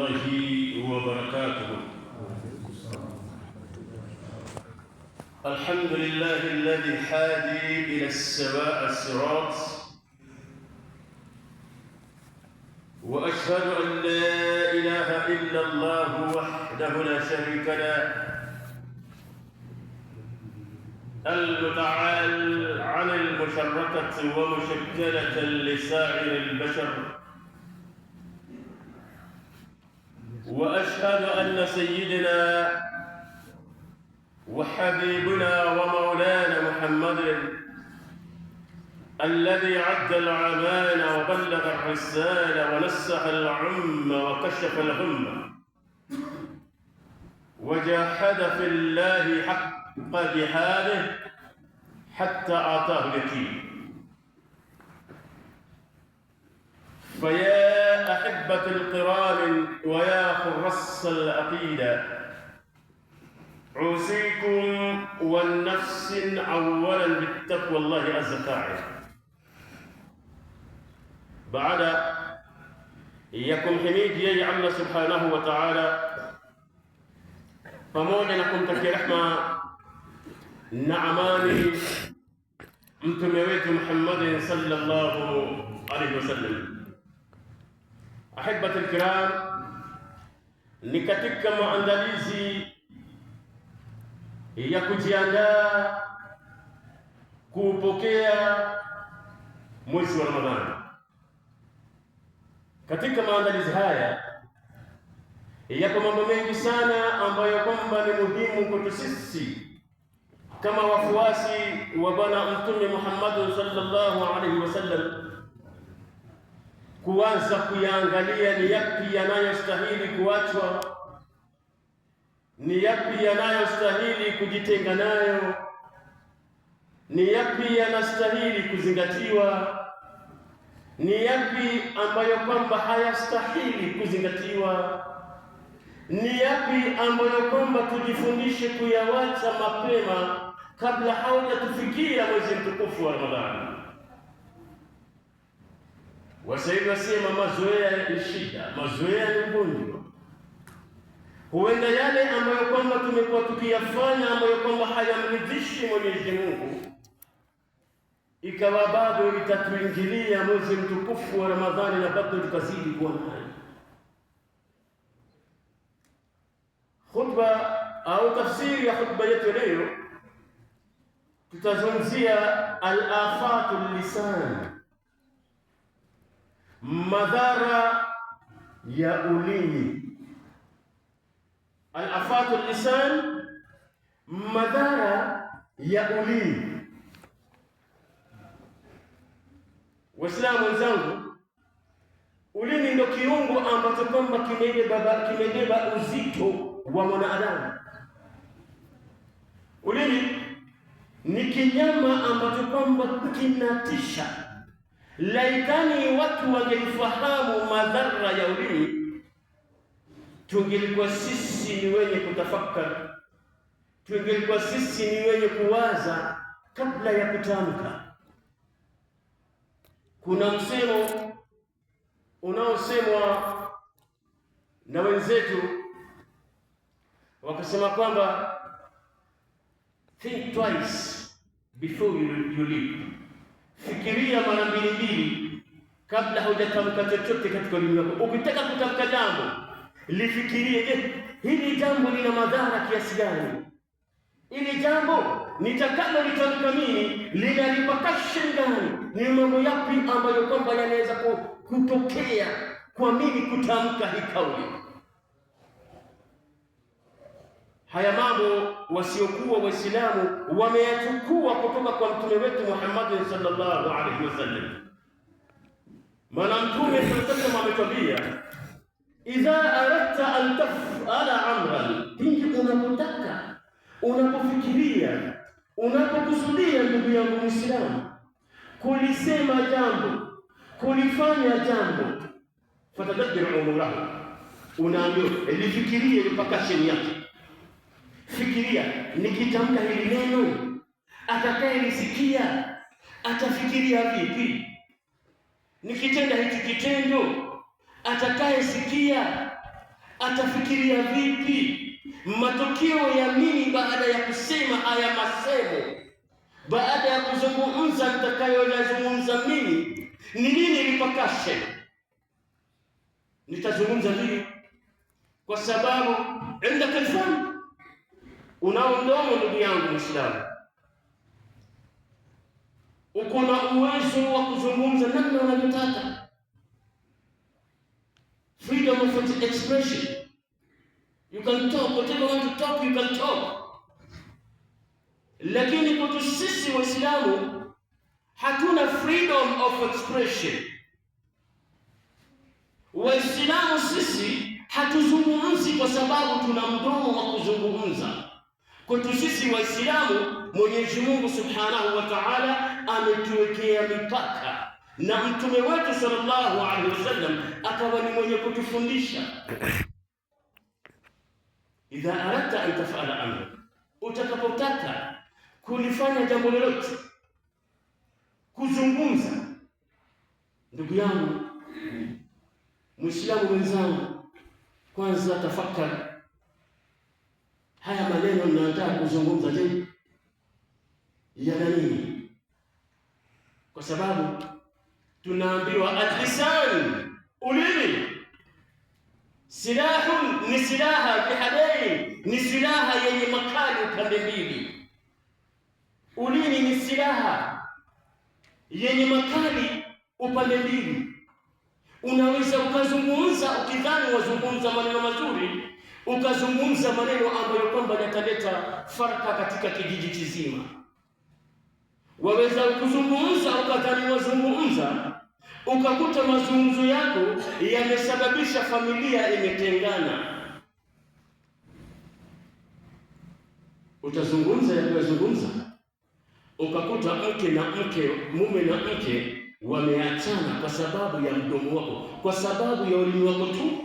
الله وبركاته. الحمد لله الذي حادي إلى السواء الصراط، وأشهد أن لا إله إلا الله وحده لا شريك له، المتعال عن المشركة ومشكلة لسائر البشر. وأشهد أن سيدنا وحبيبنا ومولانا محمد الذي عد الأمانة وبلغ الرسالة ونصح الأمة وكشف الغمة وجاهد في الله حق جهاده حتى آتاه اليقين. فيا أحبة الكرام ويا حراس العقيدة، أوصيكم والنفس أولا بتقوى الله عز وجل. بعد يكون حميد يا الله سبحانه وتعالى pamoja na kumtakia rehma na amani mtume wetu Muhammad sallallahu alaihi wasallam. Ahibati alkiram, ni katika maandalizi ya kujiandaa kupokea mwezi wa Ramadhani. Katika maandalizi haya yako mambo mengi sana ambayo kwamba ni muhimu kwetu sisi kama wafuasi wa Bwana Mtume Muhammad sallallahu alaihi wasallam kuanza kuyaangalia ni yapi yanayostahili kuachwa, ni yapi yanayostahili kujitenga nayo, ni yapi yanastahili kuzingatiwa, ni yapi ambayo kwamba hayastahili kuzingatiwa, ni yapi ambayo kwamba tujifundishe kuyawacha mapema kabla haujatufikia mwezi mtukufu wa Ramadhani. Waswahili wasema mazoea ni shida, mazoea ni ugonjwa. Huenda yale ambayo kwamba tumekuwa tukiyafanya ambayo kwamba hayamridhishi Mwenyezi Mungu, ikawa bado itatuingilia mwezi mtukufu wa Ramadhani na bado tukazidi kuwa nayo. Khutba au tafsiri ya khutba yetu leo tutazungumzia al-afatul lisan, madhara ya ulimi. Al-afatul lisan, madhara ya ulimi. Waislamu wenzangu, ulimi ndio kiungo ambacho kwamba kimebeba uzito wa mwanadamu. Ulimi ni kinyama ambacho kwamba kinatisha. Laitani watu wangefahamu madhara ya ulimi, tungelikuwa sisi ni wenye kutafakari, tungelikuwa sisi ni wenye kuwaza kabla ya kutamka. Kuna msemo unaosemwa na wenzetu wakasema kwamba think twice before you leap. Fikiria mara mbili kabla hujatamka chochote katika ulimi wako. Ukitaka kutamka jambo, lifikirie, je, hili jambo lina madhara kiasi gani? Hili jambo nitakalo litamka mimi lina repercussion gani? Ni mambo yapi ambayo kwamba yanaweza kutokea kwa mimi kutamka hii kauli? Haya mambo wasiokuwa Waislamu wameyachukua kutoka kwa mtume wetu Muhammad sallallahu alaihi wasallam. Maana mtume sallallahu ametwambia, idha aradta an taf'ala amran, pindi unapotaka, unapofikiria, unapokusudia ndugu yangu Muislamu kulisema jambo, kulifanya jambo, fatadabbiru umurahu, unaambiwa lifikirie mpaka chini yake. Fikiria, nikitamka hili neno atakayelisikia atafikiria vipi? Nikitenda hichi kitendo atakayesikia atafikiria vipi? Matokeo ya nini baada ya kusema haya masemo? Baada ya kuzungumza nitakayozungumza mimi, ni nini repercussion? Nitazungumza nini? Kwa sababu indaka alfam, unao mdomo ndugu yangu Muislamu, uko na uwezo wa kuzungumza namna unavyotaka, freedom of expression. You can talk whatever you want to talk, you can talk. Lakini kwetu sisi Waislamu hatuna freedom of expression. Waislamu sisi hatuzungumzi kwa sababu tuna mdomo wa kuzungumza. Kwetu sisi Waislamu, Mwenyezi Mungu Subhanahu wa Ta'ala ametuwekea mipaka, na mtume wetu sallallahu alaihi wasallam akawa ni mwenye kutufundisha, idha aradta an taf'ala amra, utakapotaka kulifanya jambo lolote, kuzungumza. Ndugu yangu Muislamu wenzangu, kwanza tafakari, haya maneno ninayotaka kuzungumza je, yana nini? Kwa sababu tunaambiwa al-lisan, ulimi, silahun, ni silaha bihadain, ni silaha yenye makali upande mbili. Ulimi ni silaha yenye makali upande mbili. Unaweza ukazungumza ukidhani wazungumza maneno mazuri, ukazungumza maneno ambayo kwamba yataleta faraka katika kijiji kizima. Waweza kuzungumza ukadhani wazungumza, ukakuta mazungumzo yako yamesababisha familia imetengana. Utazungumza ya kuzungumza, ukakuta mke na mke, mume na mke wameachana kwa sababu ya mdomo wako, kwa sababu ya ulimi wako tu.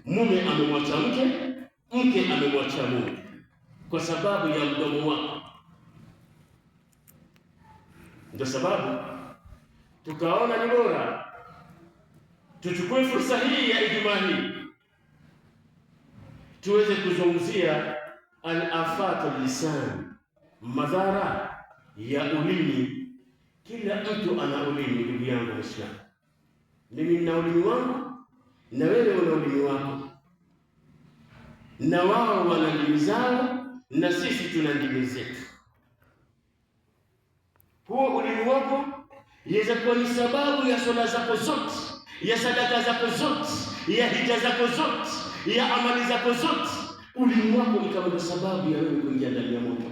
Mume amemwacha mke, mke amemwacha mume kwa sababu ya mdomo wako. Ndio sababu tukaona ni bora tuchukue fursa hii ya Ijumaa hii tuweze kuzungumzia al-afat lisan, madhara ya ulimi. Kila mtu ana ulimi, ndugu yangu Muislamu. Mimi nina ulimi wangu na wewe una ulimi wako, na wao wana ndimi zao na sisi tuna ndimi zetu. Huo ulimi wako yaweza kuwa ni sababu ya swala zako zote, ya sadaka zako zote, ya hija zako zote, ya amali zako zote. Ulimi wako ikawa ndio sababu ya wewe kuingia ndani ya moto.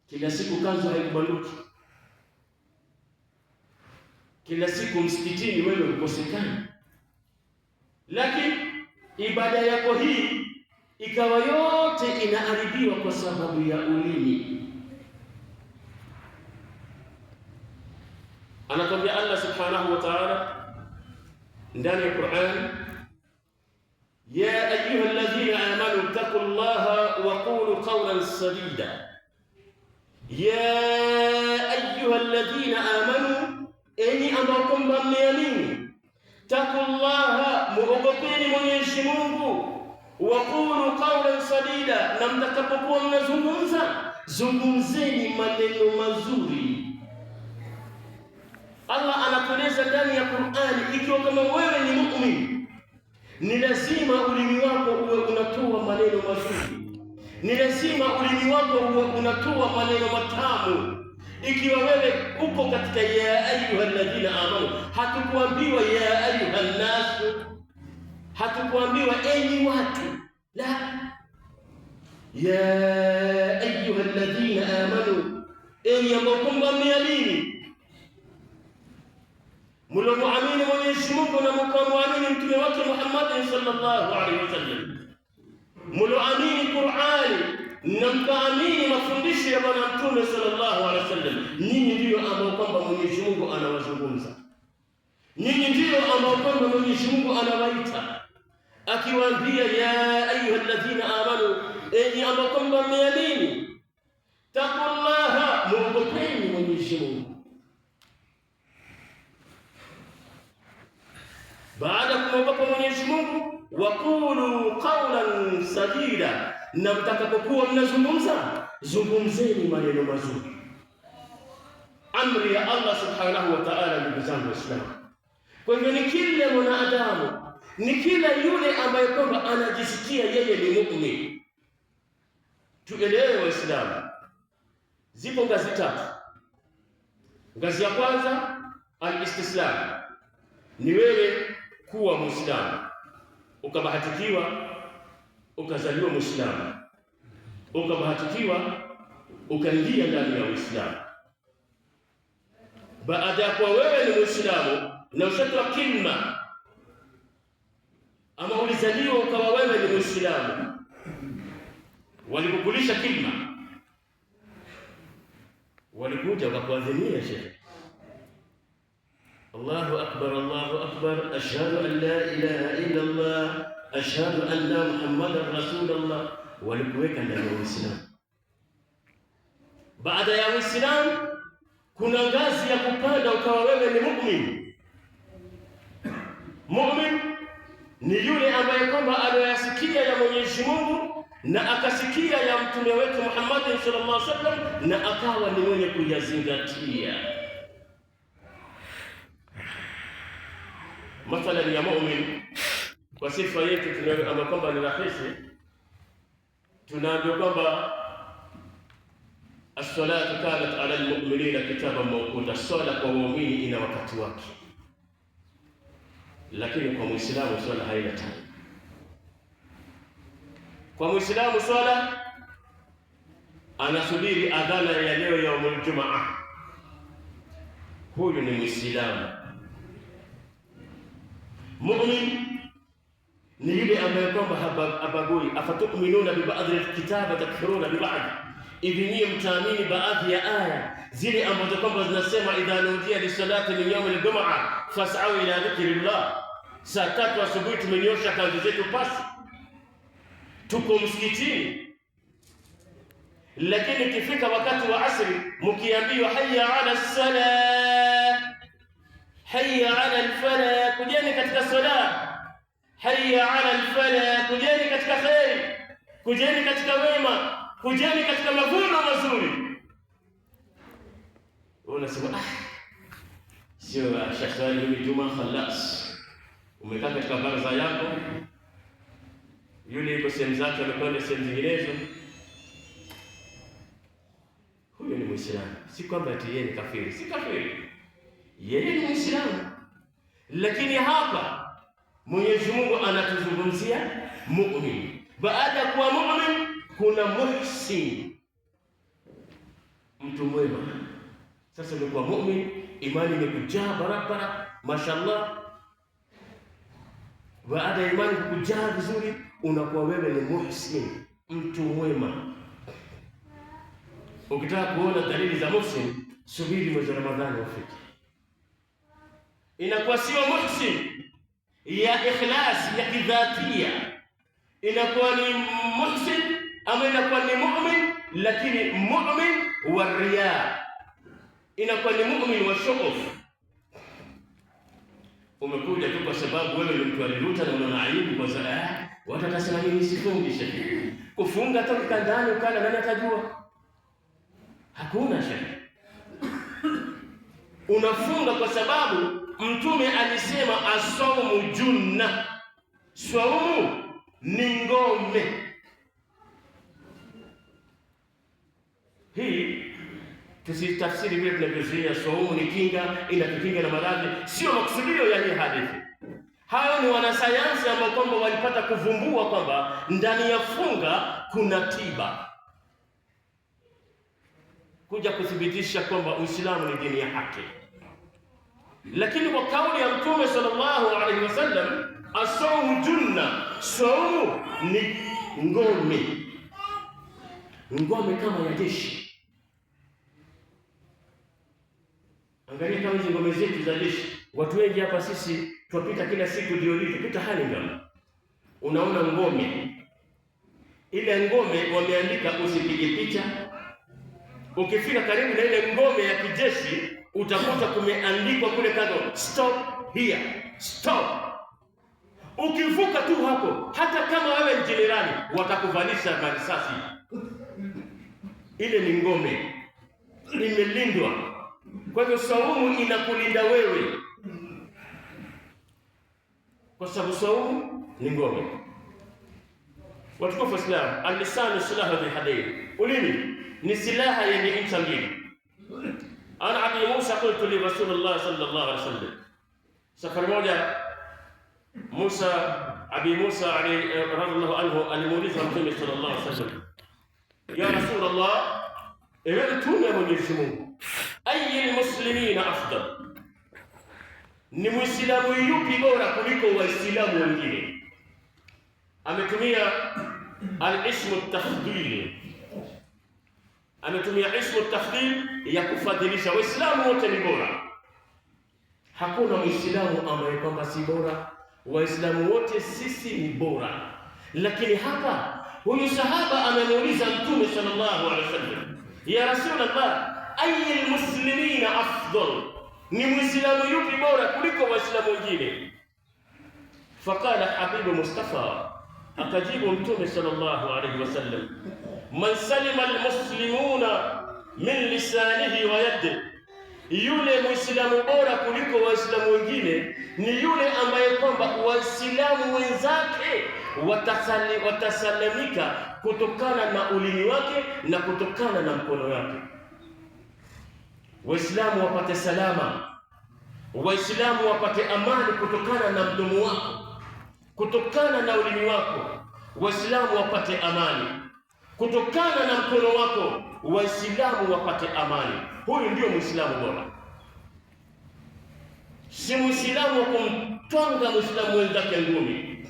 Kila siku kanzu haikubanduki, kila siku msikitini wewe ukosekana, lakini ibada yako hii ikawa yote inaharibiwa kwa sababu ya ulimi. Anakwambia Allah Subhanahu wa Ta'ala ndani ya Qur'an, ya ayyuhalladhina amanu taqullaha wa qulu qawlan sadida. Ya ayyuhalladhina amanu, enyi ambao kwamba mmeamini, taqullaha, muogopeni Mwenyezi Mungu, wa qulu qawlan sadida, na mtakapokuwa mnazungumza zungumzeni maneno mazuri. Allah anatueleza ndani ya Qur'ani, ikiwa kama wewe ni muumini, ni lazima ulimi wako uwe unatoa maneno mazuri, ni lazima ulimi wako uwe unatoa maneno matamu. Ikiwa wewe uko katika ya ayyuhalladhina amanu, hatukuambiwa ya ayyuhan nas, hatukuambiwa enyi watu, la, ya ayyuhalladhina amanu, enyi ambao kwamba mmeamini, mliomuamini Mwenyezi Mungu na mkamwamini mtume wake Muhammad sallallahu alaihi wasallam, mlioamini Qur'ani na mkaamini mafundisho ya bwana mtume sallallahu alaihi wasallam. Nyinyi ndio ambao kwamba Mwenyezi Mungu anawazungumza, nyinyi ndio ambao kwamba Mwenyezi Mungu anawaita akiwaambia ya ayyuhalladhina amanu, enyi ambao kwamba mmeamini, taqullaha, muogopeni Mwenyezi Mungu. Baada kumwogopa Mwenyezi Mungu, waqulu saghira, na mtakapokuwa mnazungumza zungumzeni maneno mazuri. Amri ya Allah subhanahu wa ta'ala, ndugu zangu Waislamu. Kwa hivyo ni kila mwanadamu, ni kila yule ambaye kwamba anajisikia yeye ni muumini. Tuelewe Waislamu, zipo ngazi tatu. Ngazi ya kwanza al-istislam, ni wewe kuwa Muislamu, ukabahatikiwa ukazaliwa Muislamu, ukabahatikiwa ukaingia ndani ya Uislamu. Baada ya kuwa wewe ni Muislamu na ushatoa kilma, ama ulizaliwa ukawa wewe ni Muislamu, walikukulisha kilma, walikuja wakakuadhinia shehe, Allahu akbar, Allahu akbar, ashhadu an la ilaha illa Allah, ashhadu anna Muhammadan rasulullah, walikuweka ndani ya Uislamu. Baada ya Uislamu kuna ngazi ya kupanda ukawa wewe ni muumini. Muumini ni yule ambaye kwamba aliyasikia ya Mwenyezi Mungu na akasikia ya mtume wetu Muhammad sallallahu alaihi wasallam na akawa ni mwenye kuyazingatia. Mathalan ya muumini, kwa sifa yetu tunayoambiwa kwamba ni rahisi, tunaambiwa kwamba as-salatu kanat ala al-mu'minina kitaban mawquta, swala kwa waumini ina wakati wake, lakini kwa Muislamu swala haina time. Kwa Muislamu swala anasubiri adhana ya leo ya yaumul Jumaa, huyu ni Muislamu. Mu'min ni yule ambaye kwamba habagui, afatu'minuna bi ba'dhi al-kitaba takfuruna bi ba'd, hivi nyie mtaamini baadhi ya aya zile ambazo kwamba zinasema idha nudiya lisalati min yawm al-jum'a fas'au ila dhikrillah. Saa 3 asubuhi tumenyosha kazi zetu pasi, tuko msikitini, lakini ikifika wakati wa asri mkiambiwa hayya ala salah, hayya ala al-falah, kujeni katika sala, hayya ala al-falah, kujeni katika khair, kujeni katika wema, kujeni katika mavuno mazuri. Unasema sio shahsani ni Juma khalas, umekaa katika baraza yako, yule yuko sehemu zake, amekwenda sehemu zinginezo. Huyo ni Muislamu, si kwamba ati yeye ni kafiri, si kafiri, yeye ni Muislamu. Lakini hapa Mwenyezi Mungu anatuzungumzia muumini. Baada ya kuwa muumini kuna muhsin, mtu mwema. Sasa umekuwa muumini, imani imekujaa barabara, mashallah. Baada ya imani kukujaa vizuri, unakuwa wewe ni muhsin, mtu mwema. Ukitaka kuona dalili za muhsin, subiri mwezi wa Ramadhani ufike. Inakuwa sio muhsin ya ikhlas ya kidhatia, inakuwa ni muhsin ama inakuwa ni mu'min, lakini mu'min wa riya, inakuwa ni mu'min wa shughuf. Umekuja tu kwa sababu wewe ni mtu aliruta na unaona aibu kwa sababu watu watasema nini sifungi shehe. Kufunga hata ukandani ukala nani atajua? Hakuna shehe. Unafunga kwa sababu Mtume alisema as-sawmu junna, saumu ni ngome. Hii tusitafsiri vile tunavyozoea saumu ni kinga, inatukinga na maradhi. Sio maksudio ya hii hadithi. Hayo ni wanasayansi ambao kwamba walipata kuvumbua kwamba ndani ya funga kuna tiba, kuja kuthibitisha kwamba Uislamu ni dini ya haki. Lakini kwa kauli ya Mtume sallallahu alaihi wasallam, as-sawmu junna, saumu ni ngome, ngome kama ya jeshi. Angalia kama hizo ngome zetu za jeshi. Watu wengi hapa sisi tupita kila siku jioni, tupita Hurlingham, unaona ngome. Ile ngome wameandika usipige picha. Ukifika karibu na ile ngome ya kijeshi utakuta kumeandikwa kule kando, stop here, stop. Ukivuka tu hapo, hata kama wewe ni jenerali, watakuvalisha marisasi. Ile ni ngome, imelindwa. Kwa hivyo saumu inakulinda wewe, kwa sababu saumu ni ngome. Watukufu Islam, al-lisanu silaha dhi hadayn, ulimi ni silaha yenye ncha mbili. Ana Abi Musa qultu li Rasulillah sallallahu alaihi wasallam, safari moja Abi Musa radhiallahu anhu alimuuliza Mtume sallallahu alaihi wasallam, ya Rasulullah, ewe Mtume wa Mwenyezi Mungu, ayi muslimina afdal, ni muislamu yupi bora kuliko waislamu wengine? Ametumia al-ismu at-tafdhil, ametumia ismu at-tafdhil ya kufadhilisha. Waislamu wote ni bora, hakuna muislamu ambaye kwamba si bora. Waislamu wote sisi ni bora. Lakini hapa huyu sahaba amemuuliza Mtume sallallahu alaihi wasallam, ya Rasulullah, ayi muslimina afdal, ni muislamu yupi bora kuliko waislamu wengine? Faqala habibu Mustafa, akajibu Mtume sallallahu alaihi wasallam, man salima almuslimuna min lisanihi wa yadihi, yule muislamu bora kuliko waislamu wengine ni yule ambaye kwamba waislamu wenzake watasalimika kutokana na ulimi wake na kutokana na mkono wake. Waislamu wapate salama, waislamu wapate amani kutokana na mdomo wako, kutokana na ulimi wako. Waislamu wapate amani kutokana na mkono wako, waislamu wapate amani. Huyu ndio muislamu bora, si muislamu wa kumtwanga muislamu wenzake ngumi,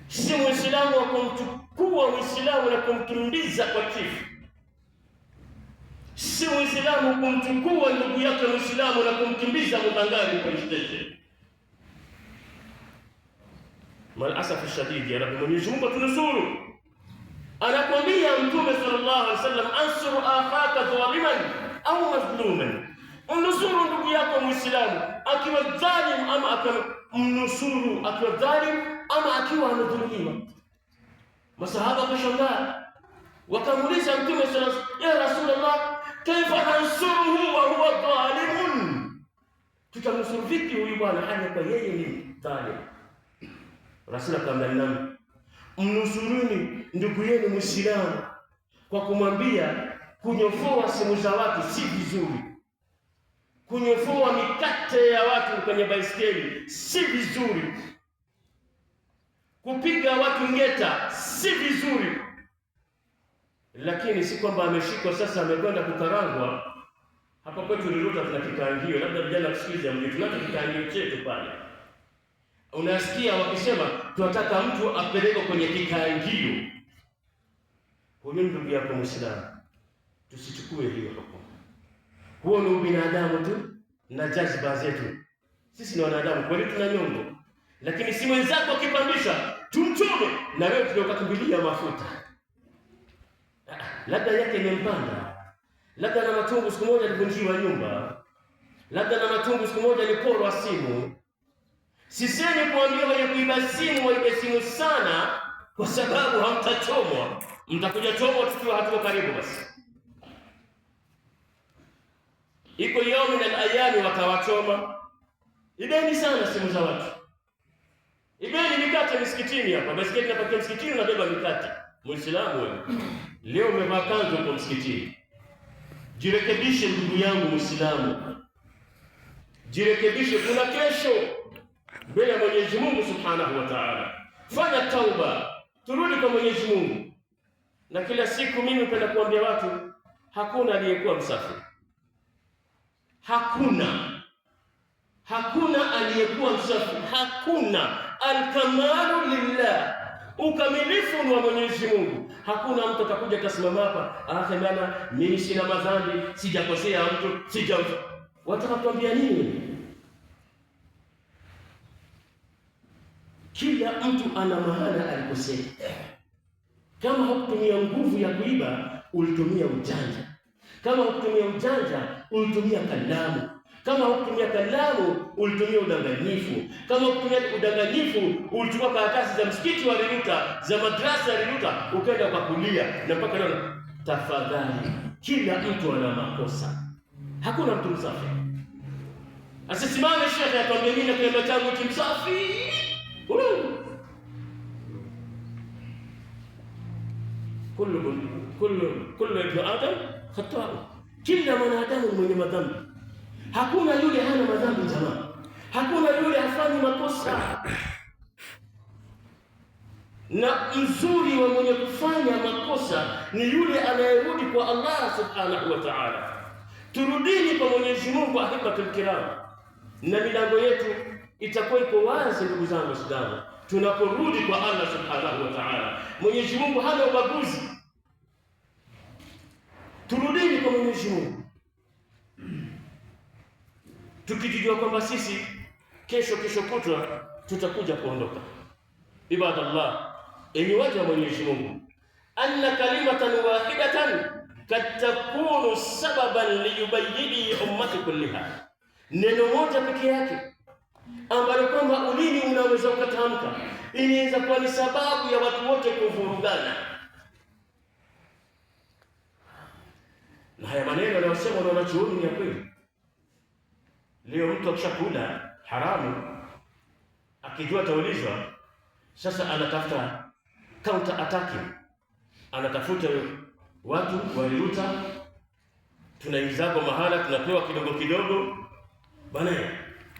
si muislamu wa kumchukua muislamu na kumkimbiza kwa chifu, si muislamu kumchukua ndugu yake muislamu na kumkimbiza mudangani kwa station. Malasafu shadidi, ya Rabbi Mwenyezi Mungu tunusuru. Anakwambia Mtume sallallahu alaihi wasallam, ansuru akhaka dhaliman au mazluman, mnusuru ndugu yako muislamu akiwa dhalim ama akiwa mnusuru, akiwa dhalim ama akiwa amedhulumiwa. Masahaba wakashangaa, wakamuuliza Mtume sallallahu alaihi wasallam, ya Rasulullah, kaifa nansuruhu wa huwa dhalimun, tutamnusuru vipi huyu bwana hali kwa yeye ni dhalim? Rasul akamwambia, mnusuruni ndugu yenu muislamu kwa kumwambia kunyofoa simu za watu si vizuri, kunyofoa mikate ya watu kwenye baiskeli si vizuri, kupiga watu ngeta si vizuri. Lakini si kwamba ameshikwa sasa amekwenda kukarangwa. Hapa kwetu Liruta tuna kikaangio, labda vijana kusikiliza mjue, tunataka kikaangio chetu pale. Unasikia wakisema tunataka mtu apelekwe kwenye kikaangio. Huyo ndugu yako Muislamu, tusichukue hiyo hukumu. Huo ni ubinadamu tu na jazba zetu. Sisi ni wanadamu, kweli tuna nyongo, lakini si mwenzako akipandisha tumchome na wewe tunakukimbilia mafuta. Labda yake imempanda, labda na matungu siku moja alivunjiwa nyumba, labda na matungu siku moja aliporwa simu. Sisemi kuambia wenye kuiba simu waibe simu sana, kwa sababu hamtachomwa. Mtakuja chomwa tukiwa hatuko karibu. Basi iko yomi na ayami watawachoma. Ibeni sana simu za watu, ibeni mikate misikitini. Hapa basi napakia msikitini, unabeba mikate. Muislamu wewe leo umevaa kanzu kwa msikitini, jirekebishe ndugu yangu Muislamu, jirekebishe. Kuna kesho mbele ya Mwenyezi Mungu Subhanahu wa Ta'ala. Fanya tauba, turudi kwa Mwenyezi Mungu. Na kila siku mimi napenda kuambia watu, hakuna aliyekuwa msafi. Hakuna aliyekuwa msafi. Hakuna. Al-kamalu lillah, ukamilifu ni wa Mwenyezi Mungu. Hakuna mtu atakuja kasimama hapa akasema mimi sina madhambi, sijakosea mtu, watatuambia nini? Kila mtu ana mahala alikosea. Kama hukutumia nguvu ya kuiba, ulitumia ujanja. Kama hukutumia ujanja, ulitumia kalamu. Kama hukutumia kalamu, ulitumia udanganyifu. Kama kutumia udanganyifu, ulichukua karatasi za msikiti wa Riruta, za madrasa ya Riruta, ukaenda ukakulia na mpaka leo. Tafadhali, kila mtu ana makosa, hakuna mtu msafi. Asisimame shekhe atuambie mimi na kilemba changu kimsafi. Kullu ibn Adam khata', kila mwanadamu mwenye madhambi. Hakuna yule hana madhambi jamaa, hakuna yule hafanyi makosa. Na mzuri wa mwenye kufanya makosa ni yule anayerudi kwa Allah subhanahu wa ta'ala. Turudini kwa Mwenyezi Mungu ahibatul kiram, na milango yetu itakuwa iko wazi ndugu zangu Waislamu, tunaporudi kwa Allah subhanahu wa ta'ala. Mwenyezi Mungu hana ubaguzi. Turudini kwa Mwenyezi Mungu tukijua kwamba sisi kesho kutwa tutakuja kuondoka. Ibadallah, enyi waja wa Mwenyezi Mungu, anna kalimatan wahidatan kad takunu sababan liyubayyini ummati kulliha, neno moja pekee yake ambalo kwamba ulimi unaweza ukatamka inaweza kuwa ni sababu ya watu wote kuvurugana. Na haya maneno yanayosema na wanachuoni ni ya kweli. Leo mtu akishakula haramu, akijua ataulizwa, sasa anatafuta counter attacking, anatafuta watu waliruta, tunaingizako mahala, tunapewa kidogo kidogo. Bwana,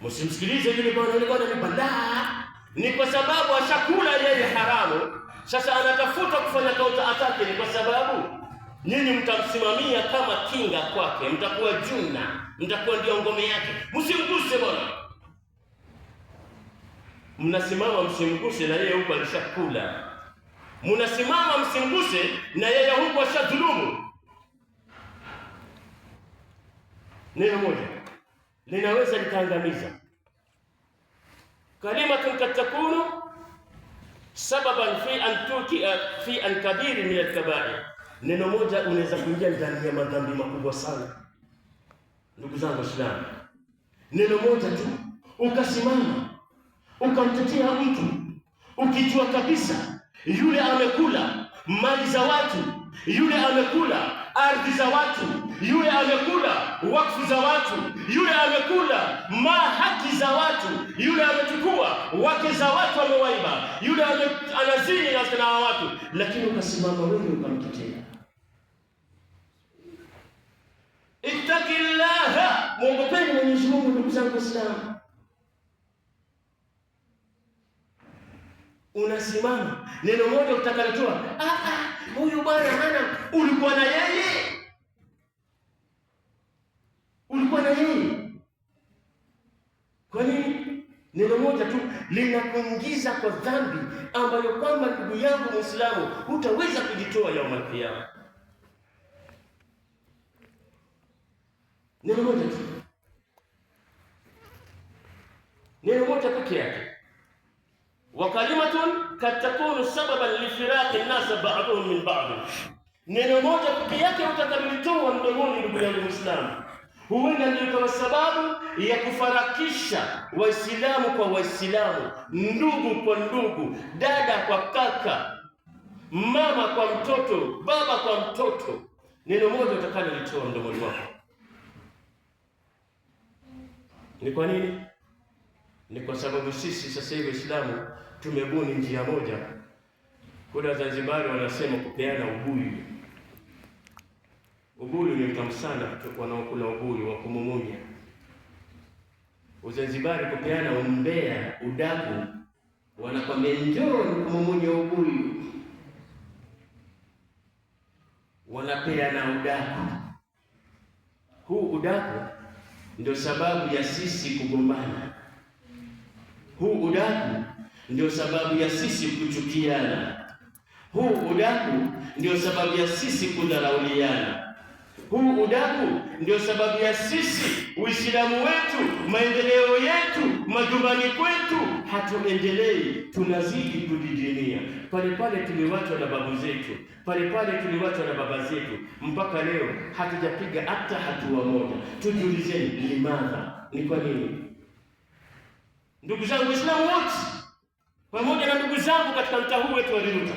msimsikilize yule bwana ni bandaa, ni kwa sababu ashakula yeye haramu. Sasa anatafuta kufanya counter attacking, ni kwa sababu nyinyi mtamsimamia kama kinga kwake, mtakuwa juna, mtakuwa ndio ngome yake. Msimguse bwana. Mnasimama msimguse na yeye huko alishakula. Mnasimama msimguse na yeye huko ashadhulumu. Neno moja linaweza likaangamiza. Kalimatun katakunu sababan fi an kabiri min al-kaba'ir. Neno moja unaweza kuingia ndani ya madhambi makubwa sana. Ndugu zangu Waislamu, neno moja tu ukasimama ukamtetea mtu ukijua kabisa yule amekula mali za watu, yule amekula ardhi za watu, yule amekula wakfu za watu, yule amekula haki za watu, yule amechukua wake za watu amewaiba, yule anazini na watu, lakini ukasimama wewe ukamtetea. Ittaqillaha, muogopeni Mwenyezi Mungu ndugu zangu Waislamu. Unasimama neno moja utakalotoa, huyu bwana hana, ulikuwa na yeye, Kwa nini? Neno moja tu linakuingiza kwa dhambi ambayo kwamba ndugu yangu Muislamu hutaweza kujitoa yaumul qiyama. Neno moja tu, neno moja pekee yake. Wa kalimatun katakunu sababan lifiraqi an-nas ba'dhum min ba'd. Neno moja pekee yake utakalitoa mdomoni ndugu yangu Muislamu, huenda ndio kwa sababu ya kufarakisha Waislamu kwa Waislamu, ndugu kwa ndugu, dada kwa kaka, mama kwa mtoto, baba kwa mtoto. Neno moja utakalolitoa mdomoni wako. Ni kwa nini? Ni kwa sababu sisi sasa hivi Waislamu tumebuni njia moja. Kuna Zanzibari wanasema kupeana ubuyu. Ubuyu ni mtamu sana wanaokula ubuyu wa kumumunya. Uzanzibari kupeana umbea, udaku, wanakwambia njoo kumumunya ubuyu. Wanapeana udaku. Huu udaku ndio sababu ya sisi kugombana. Huu udaku ndio sababu ya sisi kuchukiana. Huu udaku ndio sababu ya sisi kudharauliana. Huu udaku ndio sababu ya sisi Uislamu wetu, maendeleo yetu, majumbani kwetu hatuendelei, tunazidi kujidinia. Pale pale tuliwachwa na babu zetu, pale pale tuliwachwa na baba zetu, mpaka leo hatujapiga hata hatua moja. Tujiulizeni limadha, ni kwa nini? Ndugu zangu Waislamu wote, pamoja na ndugu zangu katika mtaa huu wetu wa Riruta,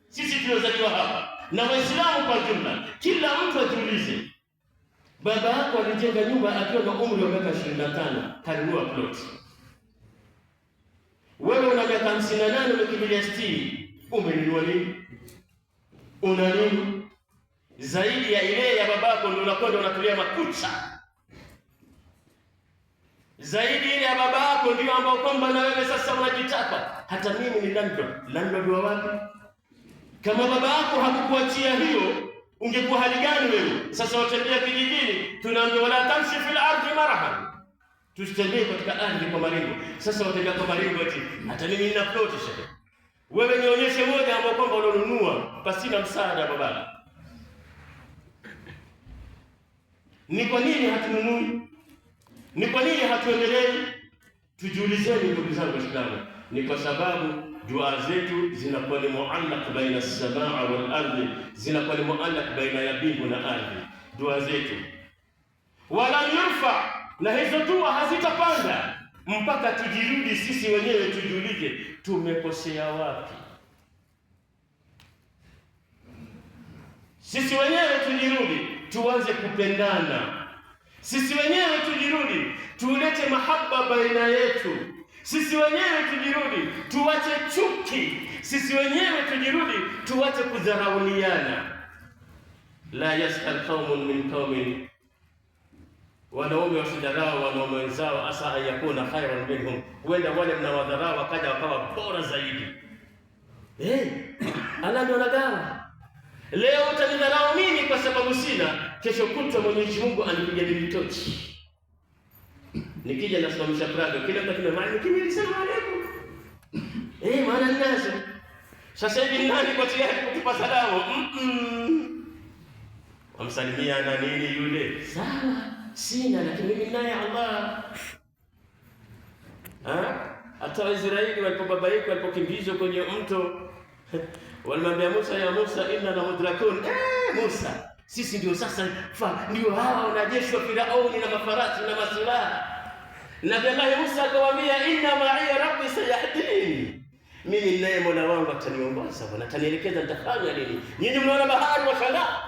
sisi tuliozaliwa hapa na Waislamu kwa jumla, kila mtu ajiulize, baba yako alijenga nyumba akiwa na umri wa miaka 25, kanunua plot. Wewe una miaka 58 umekimbilia 60, umenunua nini? Una nini zaidi ya ile ya babako? Ndio unakwenda unatulia makucha zaidi ile ya babako, ndio ambao kwamba na wewe sasa unajitapa. Hata mimi ni landlord wa wapi? Kama baba yako hakukuachia hiyo, ungekuwa hali gani wewe? Sasa watembea kijijini, tunaambiwa wala tamshi fil ardi marahan, tusitembee katika ardhi kwa maringo. Sasa watembea kwa maringo eti hata mimi nina plot. Shehe, wewe nionyeshe moja ambao kwamba unanunua pasina msaada babako. Ni kwa nini hatununui? Ni kwa nini hatuendelei? Tujiulizeni ndugu zangu Waislamu. Ni kwa sababu dua zetu zinakuwa ni muallaq baina as-samaa wal ardhi, zinakuwa ni muallaq baina ya mbingu na ardhi. Dua zetu wala yurfa, na hizo dua hazitapanda mpaka tujirudi sisi wenyewe, tujiulize tumekosea wapi. Sisi wenyewe tujirudi, tuanze kupendana. Sisi wenyewe tujirudi, tulete mahaba baina yetu. Sisi wenyewe tujirudi, tuache chuki. Sisi wenyewe tujirudi, tuache kudharauliana. La yasal qaumun min qaumin, wanaume wasidharau wanaume wenzao, asa ayakuna khairan minhum, wenda wale mnawadharau wakaja wakawa bora zaidi. Allah ndio anagawa. Leo utanidharau mimi kwa sababu sina, kesho kutwa Mwenyezi Mungu anipiga militochi. Nikija nasimamisha Prado, kila mtu anamwambia nilisema alaykum. Maana ninazo. Sasa hivi nani kwa tayari kutupa salamu? Wamsalimia na nini yule? Sawa, sina, lakini mimi naye Allah. Hata Waisraeli walipobabaika, walipokimbizwa kwenye mto, walimwambia Musa, ya Musa inna la mudrakun. Musa, sisi ndio sasa ndio hawa wanajeshi wa Firauni na mafarasi na masilaha. Nabii Allah Musa akamwambia, inna ma'iya rabbi sayahdini, mimi naye Mola wangu ataniongoza, Bwana atanielekeza nitafanya nini. Nyinyi mnaona bahari washangaa.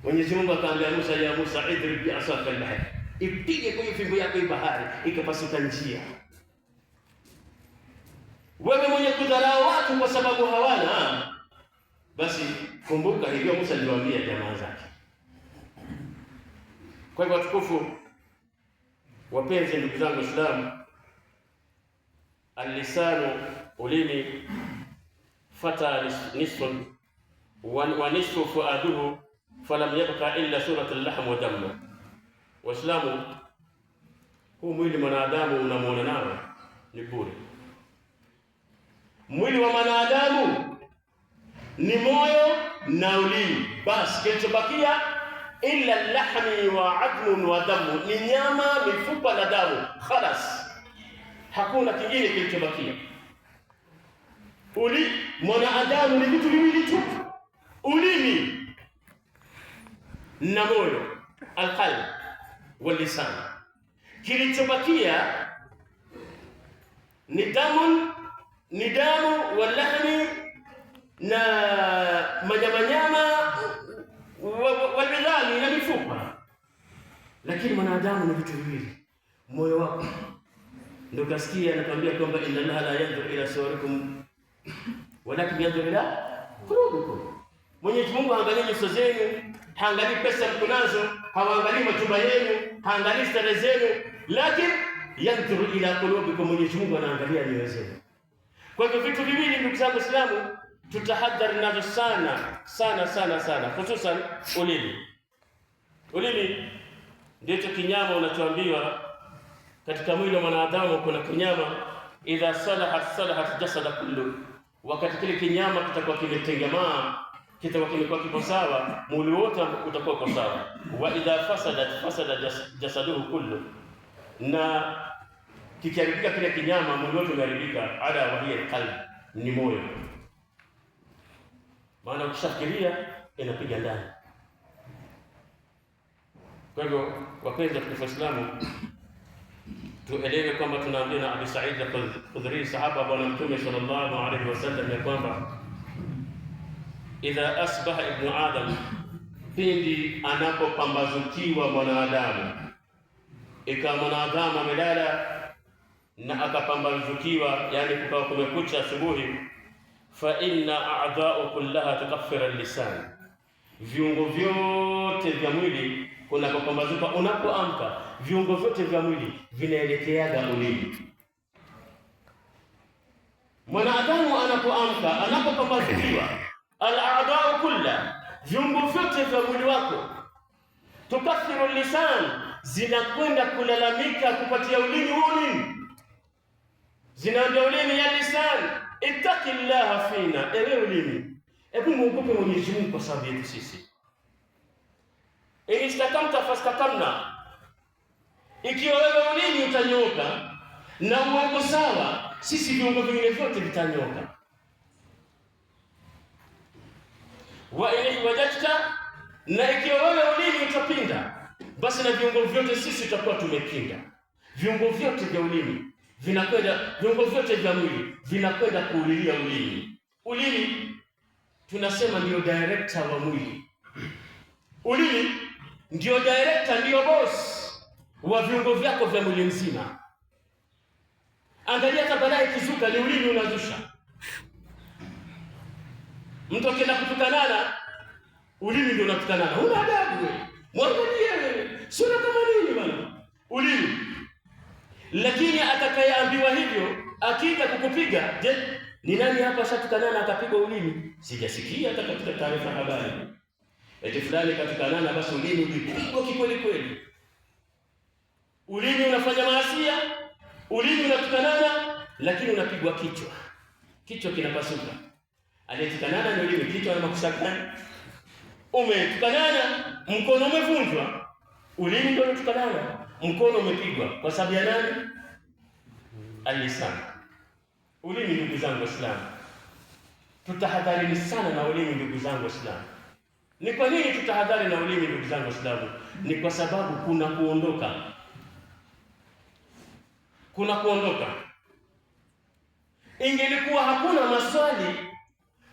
Mwenyezi Mungu akamwambia Musa, ya Musa idrib bi asaka al-bahr, ipige kwa fimbo yako bahari ikapasuka njia. Wewe mwenye kudharau watu kwa sababu hawana, basi kumbuka hivyo Musa aliwaambia jamaa zake. Kwa hivyo watukufu wapenzi, ndugu zangu Waislamu, al-lisanu, ulimi, fata nisfun wa nisfu fuaduhu falam yabqa illa surat al-lahm wa damu. Waislamu, huu mwili mwanadamu unamuona nao ni bure. Mwili wa mwanadamu ni moyo na ulimi, basi kilichobakia illa lahmi wa admun wa damu, ni nyama, mifupa na damu, khalas, hakuna kingine kilichobakia. Mwanadamu ni vitu viwili tu, ulimi na moyo, alqalb wal lisan. Kilichobakia ni damu walahmi na manyama walidhani na mifupa. Lakini mwanadamu ni vitu viwili, moyo wako. Ndio kasikia anakuambia kwamba inna Allaha la yanzuru ila suwarikum walakin yanzuru ila qulubikum. Mwenyezi Mungu haangalii nyuso zenu, haangalii pesa mkunazo, haangalii majumba yenu, haangalii stare zenu, lakini yanzuru ila qulubikum, Mwenyezi Mungu anaangalia nyoyo zenu. Kwa hivyo vitu viwili ndugu zangu Waislamu, tutahadhari nazo sana, hususan ulimi. Ulimi ndicho kinyama unachoambiwa katika mwili wa mwanadamu. Kuna kinyama idha salahat jasada kullu, wakati kile kinyama kitakuwa kimetengemaa, kitakuwa kimekuwa kipo sawa, mwili wote utakuwa uko sawa. Wa idha fasada jasaduhu kullu, na kikiharibika kile kinyama, mwili wote umeharibika. Ala wa hiya alqalb, ni moyo. Maana ukishafikiria inapiga ndani. Kwa hivyo wapenzi wa Uislamu, tuelewe kwamba tunaambiwa na Abu Sa'id al-Khudri, sahaba bwana Mtume sallallahu alaihi wasallam, ya kwamba idha asbaha ibnu adam, pindi anapopambazukiwa mwanadamu, ikawa mwanadamu amelala na akapambazukiwa, yani kukawa kumekucha asubuhi, fa inna a'dha'u kullaha tukaffira al-lisan, viungo vyote vya mwili kunapopambazuka, unapoamka viungo vyote vya mwili vinaelekeaga ulimi. Mwanadamu anapoamka, anapopambazukiwa, al-a'dha'u kullaha, viungo vyote vya mwili wako, tukathiru lisan, zinakwenda kulalamika kupatia ulimi ulimi, zinaambia ulimi, ya lisan ittaqillaha fina, ewe ulimi, hebu muogope Mwenyezi Mungu kwa sababu yetu sisi. Inistakamta fastakamna, ikiwa wewe ulimi utanyoka na uongo sawa, sisi viungo vingine vyote vitanyoka. Wa in wajadta, na ikiwa wewe ulimi utapinda, basi na viungo vyote sisi tutakuwa tumepinda. Viungo vyote vya ulimi vinakwenda, viungo vyote vya mwili vinakwenda kuulilia ulimi. Ulimi tunasema ndio director wa mwili. Ulimi ndio director, ndio boss wa viungo vyako vya mwili mzima. Angalia kabla ikizuka, ni ulimi unazusha. Mtu akienda kutukanana, ulimi ndio unatukanana. Una adabu wewe, mwangalie wewe, sio kama nini bwana, ulimi. Lakini atakayeambiwa hivyo akija kukupiga, je, ni nani hapa shatukanana akapigwa ulimi? Sijasikia hata katika taarifa habari eti fulani katukanana, basi ulimi ulipigwa kikweli kweli. Ulimi unafanya maasia, ulimi unatukanana, lakini unapigwa kichwa, kichwa kinapasuka. Aliyetukanana ni ulimi, kichwa na makusakani. Umetukanana, mkono umevunjwa, ulimi ndio umetukanana, mkono umepigwa. Kwa sababu ya nani? Al-lisan, ulimi. Ndugu zangu Waislamu, tutahadharini sana na ulimi ndugu zangu Waislamu. Ni kwa nini tutahadhari na ulimi ndugu zangu Waislamu? Ni kwa sababu kuna kuondoka, kuna kuondoka. Ingelikuwa hakuna maswali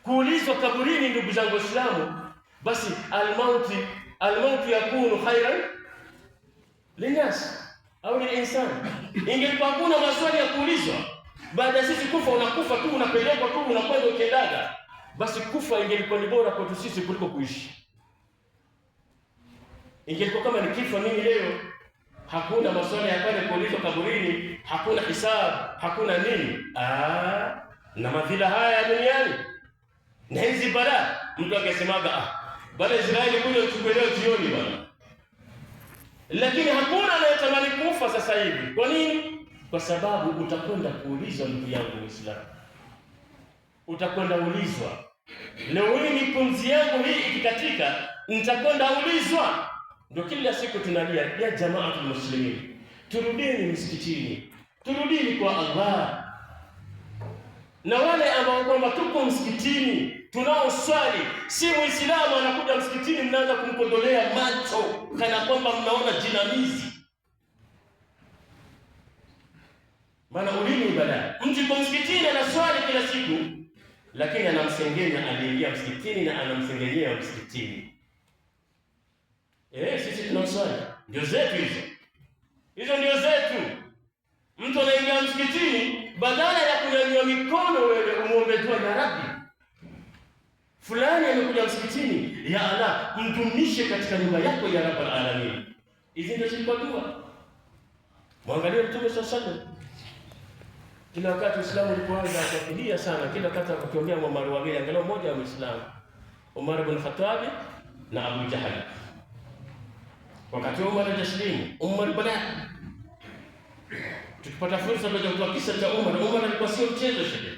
kuulizwa kaburini ndugu zangu Waislamu, basi almauti yakunu khairan linas au lilinsan. Ingelikuwa hakuna maswali ya kuulizwa, baada ya sisi kufa, unakufa tu, unapelekwa tu, unakwenda ukiendaga, basi kufa ingelikuwa ni bora kwetu sisi kuliko kuishi. Ingelikuwa kama ni kifo, mimi leo hakuna maswali ya pale kuulizwa kaburini, hakuna hisabu, hakuna nini, na madhila haya duniani na hizi bara, mtu akisemaga bado Israeli kule uchukelewa jioni bwana. Lakini hakuna anayetamani kufa sasa hivi. Kwa nini? Kwa sababu utakwenda kuulizwa ndugu yangu Muislamu. Utakwenda ulizwa. Leo hii ni pumzi yangu hii ikikatika, nitakwenda ulizwa. Ndio kila siku tunalia, ya jamaatul muslimin, turudini msikitini, turudini kwa Allah. Na wale ambao kwamba tuko msikitini tunaoswali, si Muislamu anakuja msikitini mnaanza kumkodolea macho kana kwamba mnaona jinamizi. Maana ulimi ibada. Mtu kwa msikitini anaswali kila siku, lakini anamsengenya aliyeingia msikitini na anamsengenyea msikitini. Sisi tunaswali, ndio zetu hizo. Hizo ndio zetu. Mtu anaingia msikitini, badala ya kunyanyua mikono wewe umuombe dua, ya Rabbi, fulani amekuja msikitini, ya Allah mdumishe katika nyumba yako ya Rabbul Alamin. Hizi ndio zilikuwa dua. Mwangalie Mtume sallallahu, kila wakati Uislamu ulipoanza akafidia sana, kila wakati akiongea Umar wageni, angalau mmoja wa Muislamu, Umar ibn Khattab na Abu Jahl. Wakati Umar alislimu, Umar bala, tukipata fursa ya kutoa kisa cha Umar. Umar alikuwa sio mchezo shida.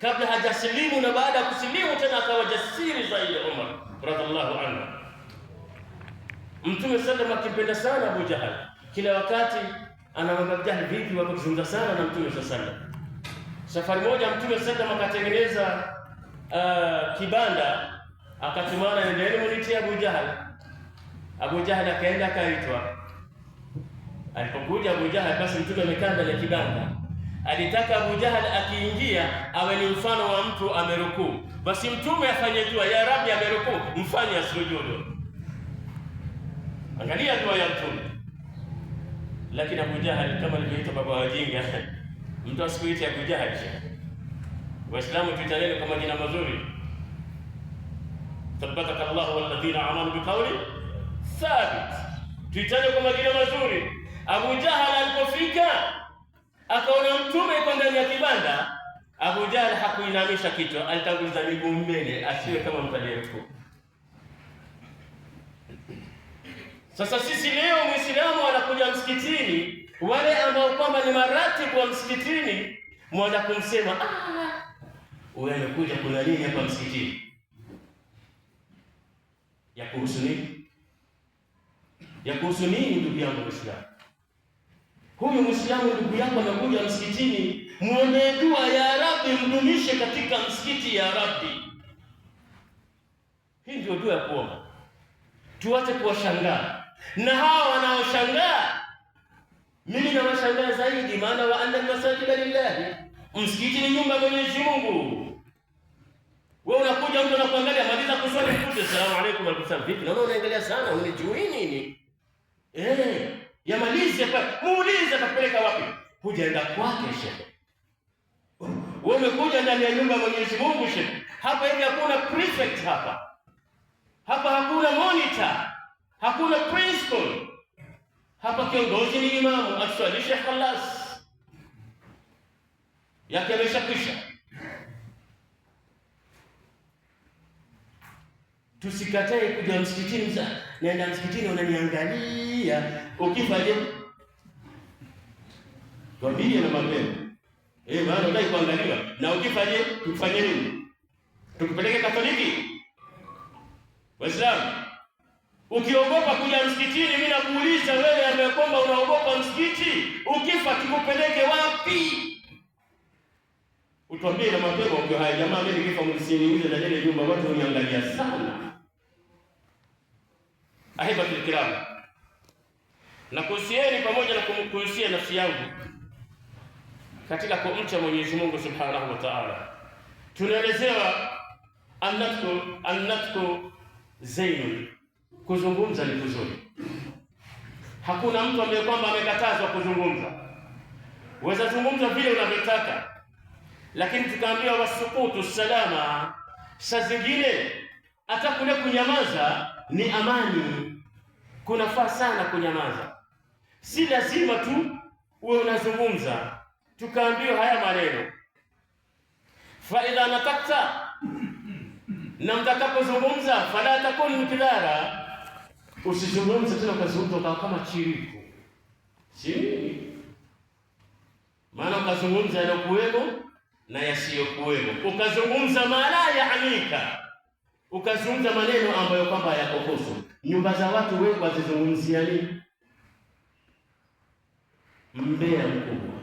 Kabla hajasilimu na baada ya kusilimu tena akawa jasiri zaidi Umar radhiallahu anhu. Mtume sallallahu akipenda sana Abu Jahl, kila wakati anamwambia Jahl, vipi wako kuzungumza sana na Mtume sallallahu. Safari moja Mtume sallallahu akatengeneza kibanda, akatumana nendeni munitie Abu Jahl. Abu Jahl akaenda akaitwa. Alipokuja Abu Jahal, basi mtume amekaa ndani ya kibanda. Alitaka Abu Jahal akiingia awe ni mfano wa mtu amerukuu, basi mtume afanye dua, ya Rabbi amerukuu, mfanye asujudu. Angalia dua ya mtume. Lakini Abu Jahal kama alivyoitwa baba wajinga, mtu asikuite Abu Jahal. Waislamu tuitaneni kwa majina mazuri. Thabbataka Allahu walladhina amanu biqawli thabit. Tuitane kwa majina mazuri. Abu Jahal alipofika akaona mtume yuko ndani ya kibanda, Abu Jahal hakuinamisha kichwa, alitanguliza miguu mbele asiwe kama mtaliyeruku. Sasa sisi leo Muislamu anakuja msikitini, wale ambao kwamba ni maratibu wa msikitini mwanza kumsema wewe amekuja kuna nini hapa msikitini? Ya kuhusu nini? Ya kuhusu nini ndugu yangu Muislamu? Huyu Muislamu ndugu yako anakuja msikitini, muombe dua ya Rabbi, mdumishe katika msikiti ya Rabbi. Hii ndio dua ya kuomba. Tuache kuwashangaa. Na hawa wanaoshangaa, mimi nawashangaa zaidi, maana wa anna masajida lillahi. Msikiti ni nyumba ya Mwenyezi Mungu. Wewe unakuja mtu anakuangalia, maliza kuswali mkute, salamu alaykum alikusalam. Vipi? Naona unaangalia sana, unijui nini? Yamalize pale. Muulize atakupeleka wapi? Hujaenda kwake shehe. Wewe umekuja ndani ya nyumba ya Mwenyezi Mungu shehe. Hapa hivi hakuna prefect hapa. Hapa hakuna monitor. Hakuna principal. Hapa kiongozi ni imamu, aswalishe khalas. Yake ameshakwisha. Tusikatae kuja msikitini sana. Naenda msikitini unaniangalia. Ukifaje? Twambie na mapema. Maana unataka kuangaliwa. Na ukifaje tufanye nini? Tukupeleke Katoliki? Waislamu, ukiogopa kuja msikitini, mimi nakuuliza wewe ambaye kwamba unaogopa msikiti, ukifa tukupeleke wapi? Utwambie na mapema ukiwa haya jamaa, mimi nikifa msiniulize na ile nyumba watu uniangalia sana. Ahibatul kiram. Na kuhusieni pamoja na kumkuhusia nafsi yangu katika kumcha Mwenyezi Mungu Subhanahu wa Ta'ala. Tunaelezewa annatku zainun, kuzungumza ni kuzuri. Hakuna mtu ambaye kwamba amekatazwa kuzungumza. Waweza zungumza vile unavyotaka. Lakini tukaambiwa wasukutu salama. Saa zingine hata kule kunyamaza ni amani. Kunafaa sana kunyamaza. Si lazima tu uwe unazungumza. Tukaambiwa haya maneno. Fa idha natakta, na mtakapozungumza, fala takun mkidara, usizungumze tena ukazungumza kama chiriku. Si maana ukazungumza yanayokuwemo na yasiyokuwemo. Ukazungumza mala yaanika, ukazungumza maneno ambayo kwamba yakokoso. Nyumba za watu wewe wazizungumzia nini? Mbea mkubwa.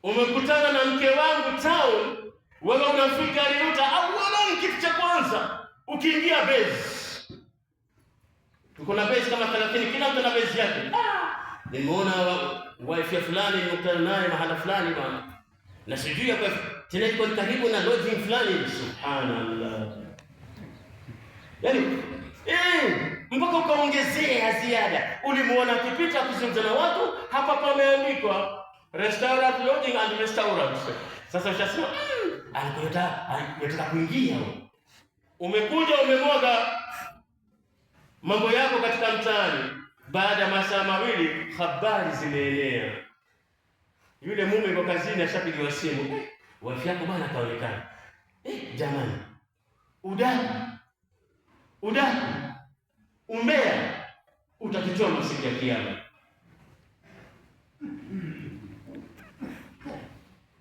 Umekutana na mke wangu town, wewe unafika Riuta au wewe kitu cha kwanza ukiingia base. Tuko na base kama 30, kila mtu na base yake. Nimeona wifi fulani nimekutana naye mahala fulani bwana. Na sijui ya kwa tena iko karibu na lodging fulani, subhanallah. Yaani mpaka ukaongezea ziada. Ulimuona akipita kuzungumza na watu, hapa pameandikwa restaurant, lodging and restaurant. Sasa ushasema anataka kuingia. Umekuja umemwaga mambo yako katika mtaani. Baada ya masaa mawili habari zimeenea. Yule mume yuko kazini, ashapigiwa simu. Wifi yako bwana kaonekana. Jamani. Udaku. Umbea utakitoa masiku ya kiyama.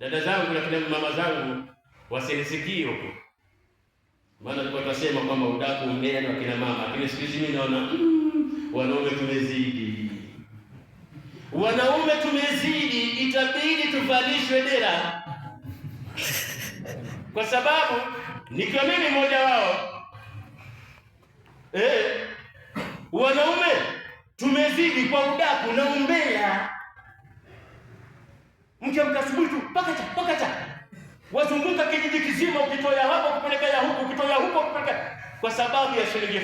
Dada zangu na kina mama zangu wasinisikie huko. Maana tulikuwa tunasema kwamba udaku umbea na kina mama, lakini siku hizi mimi naona wanaume tumezidi. Wanaume tumezidi, itabidi tuvalishwe dera. Kwa sababu nikiwa mimi mmoja wao. Wanaume tumezidi kwa udaku na umbea. Mkiamka asubuhi tu pakacha wazunguka kijiji kizima, ukitoa hapa kupeleka ya huku, ukitoa huko kupeleka, kwa sababu ya shilingi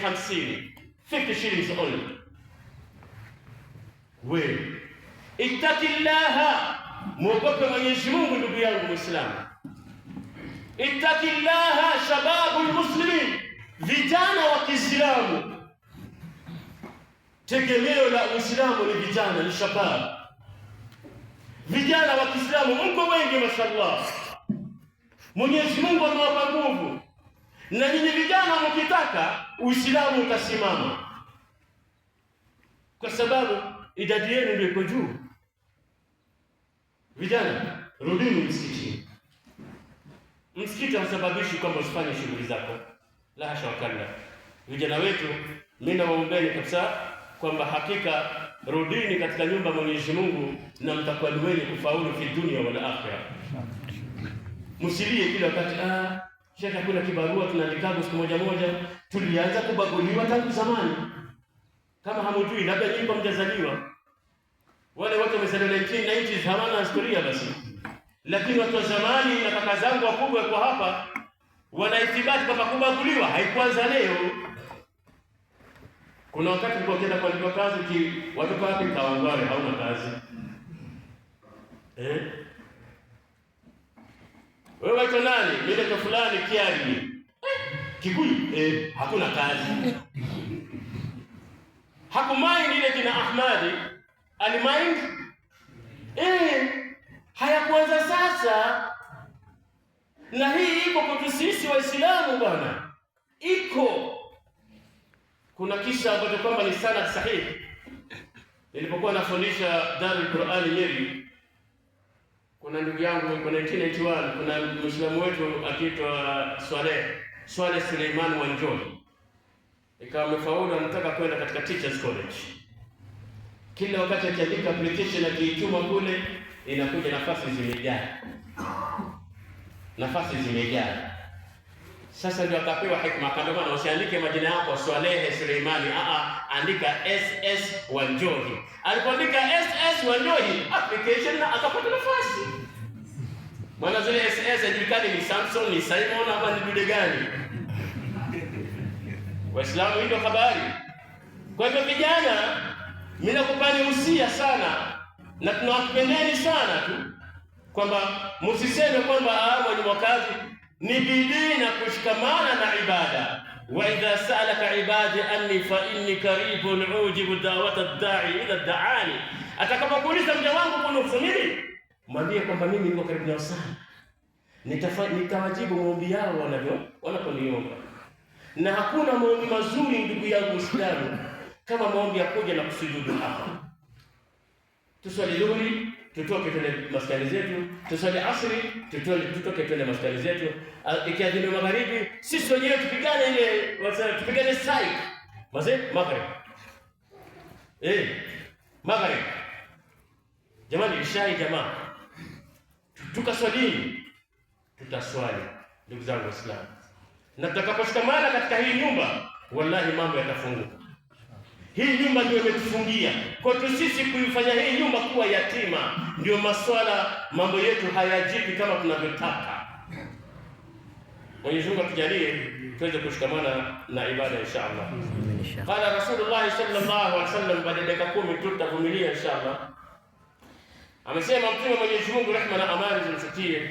50 shillings only. Wewe ittaqillaha, muogope Mwenyezi Mungu ndugu yangu Muislamu. Ittaqillaha shababul muslimin, vijana wa Kiislamu. Tegemeo la Uislamu ni vijana, ni shabab. Vijana wa Kiislamu mko wengi mashallah. Mwenyezi Mungu amewapa nguvu. Na nyinyi vijana mkitaka Uislamu utasimama. Kwa sababu idadi yenu ndio iko juu. Vijana, rudini msikitini. Msikiti hausababishi kwamba usifanye shughuli zako. La hasha wakalla. Vijana wetu, mimi nawaombeni kabisa kwamba hakika rudini katika nyumba Mwenyezi Mungu na mtakuwa wenye kufaulu fi dunia wal akhirah. Msilie kila wakati Sheikh hakuna kibarua tunaandikaga siku moja. Tulianza kubaguliwa tangu zamani. Kama hamujui labda nyinyi mjazaliwa. Wale watu wamezaliwa 1990s hawana historia basi. Lakini watu wa zamani na kaka zangu wakubwa kwa hapa wanaithibati kwamba kubaguliwa haikuanza leo. Kuna wakati nilikuwa kwenda kuandika kazi watoka wapi Kawangware hauna kazi. Wewe waitwa nani? Mimi ndo fulani Kiari. Kikuyu? Hakuna kazi. Hakumind ile kina Ahmadi. Alimind? Hayakuanza sasa. Na hii iko kwa sisi Waislamu bwana. Iko. Kuna kisa ambacho kwamba ni sana sahihi. Nilipokuwa nafundisha Darul Qur'an Nyeri, kuna ndugu yangu kwa 1991, kuna Muislamu wetu akiitwa Swaleh Suleiman Wanjoni. Ikawa amefaulu, anataka kwenda katika Teachers College. Kila wakati akiandika application akiituma kule, inakuja nafasi zimejaa. Sasa ndio akapewa hikma, akaambiwa na usiandike majina yako Swaleh Suleimani, andika SS Wanjohi. Alipoandika SS Wanjohi application na akapata nafasi. Maana zile SS hajulikani ni Samson, ni Simon ama ni dude gani. Waislamu ndio habari. Kwa hivyo vijana, mimi nakupani usia sana na tunawapendeni sana tu kwamba msiseme kwamba mwenye mwakazi ni bidii na kushikamana na ibada. Wa idha sa'alaka ibadi anni fa inni qaribun ujibu da'wata ad-da'i idha da'ani. Atakapokuuliza mja wangu kunukusumili, mwambie kwamba mimi niko karibu nao sana. Nitawajibu maombi yao wanaponiomba. Na hakuna maombi mazuri ndugu yangu Muislamu kama maombi ya kuja na kusujudu hapa. Tuswali dhuhuri, tutoke twende maskani zetu, tuswali asri, tutoke twende maskani zetu. Ikiadhini magharibi, sisi wenyewe tupigane tupigane strike. Maghrib. Maghrib. Jamani ishai jamaa. Tukaswali, tutaswali ndugu zangu Waislamu. Na tutakaposhikamana katika hii nyumba, wallahi mambo yatafunguka. Hii nyumba ndio imetufungia. Kwa hiyo sisi kuifanya hii nyumba kuwa yatima, ndio mambo yetu hayajibi kama tunavyotaka. Mwenyezi Mungu atujalie tuweze kushikamana na ibada inshallah. Qala Rasulullah sallallahu alaihi wasallam, baada ya dakika 10 tutavumilia inshallah. Amesema Mtume Mwenyezi Mungu, rehema na amani zimshukie,